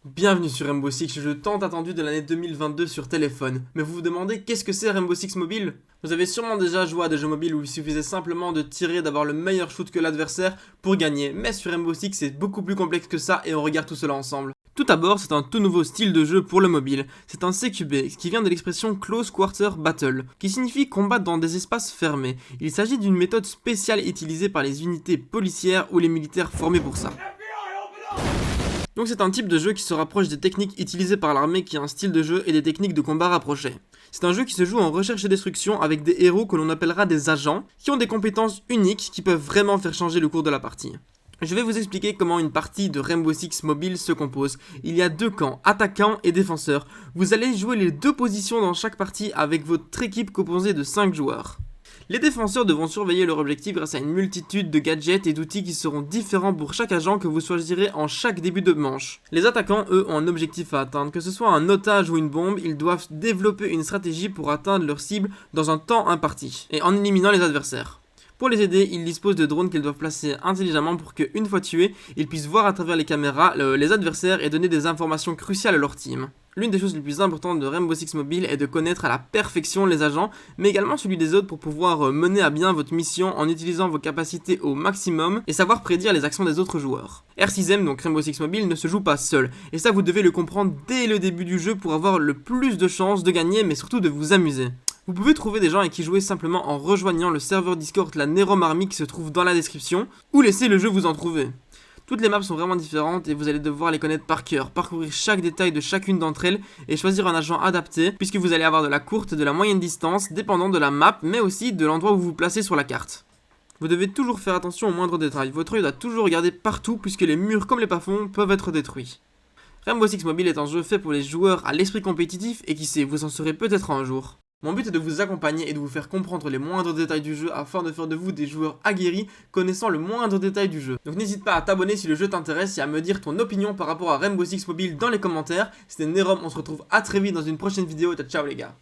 Bienvenue sur Rainbow Six, le jeu tant attendu de l'année 2022 sur téléphone. Mais vous vous demandez qu'est-ce que c'est Rainbow Six Mobile? Vous avez sûrement déjà joué à des jeux mobiles où il suffisait simplement de tirer, d'avoir le meilleur shoot que l'adversaire pour gagner. Mais sur Rainbow Six c'est beaucoup plus complexe que ça et on regarde tout cela ensemble. Tout d'abord, c'est un tout nouveau style de jeu pour le mobile. C'est un CQB, qui vient de l'expression Close Quarter Battle, qui signifie combattre dans des espaces fermés. Il s'agit d'une méthode spéciale utilisée par les unités policières ou les militaires formés pour ça. Donc c'est un type de jeu qui se rapproche des techniques utilisées par l'armée qui a un style de jeu et des techniques de combat rapprochées. C'est un jeu qui se joue en recherche et destruction avec des héros que l'on appellera des agents, qui ont des compétences uniques qui peuvent vraiment faire changer le cours de la partie. Je vais vous expliquer comment une partie de Rainbow Six Mobile se compose. Il y a deux camps, attaquants et défenseurs. Vous allez jouer les deux positions dans chaque partie avec votre équipe composée de 5 joueurs. Les défenseurs devront surveiller leur objectif grâce à une multitude de gadgets et d'outils qui seront différents pour chaque agent que vous choisirez en chaque début de manche. Les attaquants, eux, ont un objectif à atteindre. Que ce soit un otage ou une bombe, ils doivent développer une stratégie pour atteindre leur cible dans un temps imparti, et en éliminant les adversaires. Pour les aider, ils disposent de drones qu'ils doivent placer intelligemment pour qu'une fois tués, ils puissent voir à travers les caméras les adversaires et donner des informations cruciales à leur team. L'une des choses les plus importantes de Rainbow Six Mobile est de connaître à la perfection les agents, mais également celui des autres pour pouvoir mener à bien votre mission en utilisant vos capacités au maximum et savoir prédire les actions des autres joueurs. R6M, donc Rainbow Six Mobile, ne se joue pas seul, et ça vous devez le comprendre dès le début du jeu pour avoir le plus de chances de gagner, mais surtout de vous amuser. Vous pouvez trouver des gens avec qui jouer simplement en rejoignant le serveur Discord La Nerom Army qui se trouve dans la description, ou laissez le jeu vous en trouver. Toutes les maps sont vraiment différentes et vous allez devoir les connaître par cœur, parcourir chaque détail de chacune d'entre elles et choisir un agent adapté puisque vous allez avoir de la courte et de la moyenne distance dépendant de la map mais aussi de l'endroit où vous vous placez sur la carte. Vous devez toujours faire attention aux moindres détails, votre œil doit toujours regarder partout puisque les murs comme les plafonds peuvent être détruits. Rainbow Six Mobile est un jeu fait pour les joueurs à l'esprit compétitif et qui sait, vous en serez peut-être un jour. Mon but est de vous accompagner et de vous faire comprendre les moindres détails du jeu afin de faire de vous des joueurs aguerris connaissant le moindre détail du jeu. Donc n'hésite pas à t'abonner si le jeu t'intéresse et à me dire ton opinion par rapport à Rainbow Six Mobile dans les commentaires. C'était Nerom, on se retrouve à très vite dans une prochaine vidéo, ciao les gars.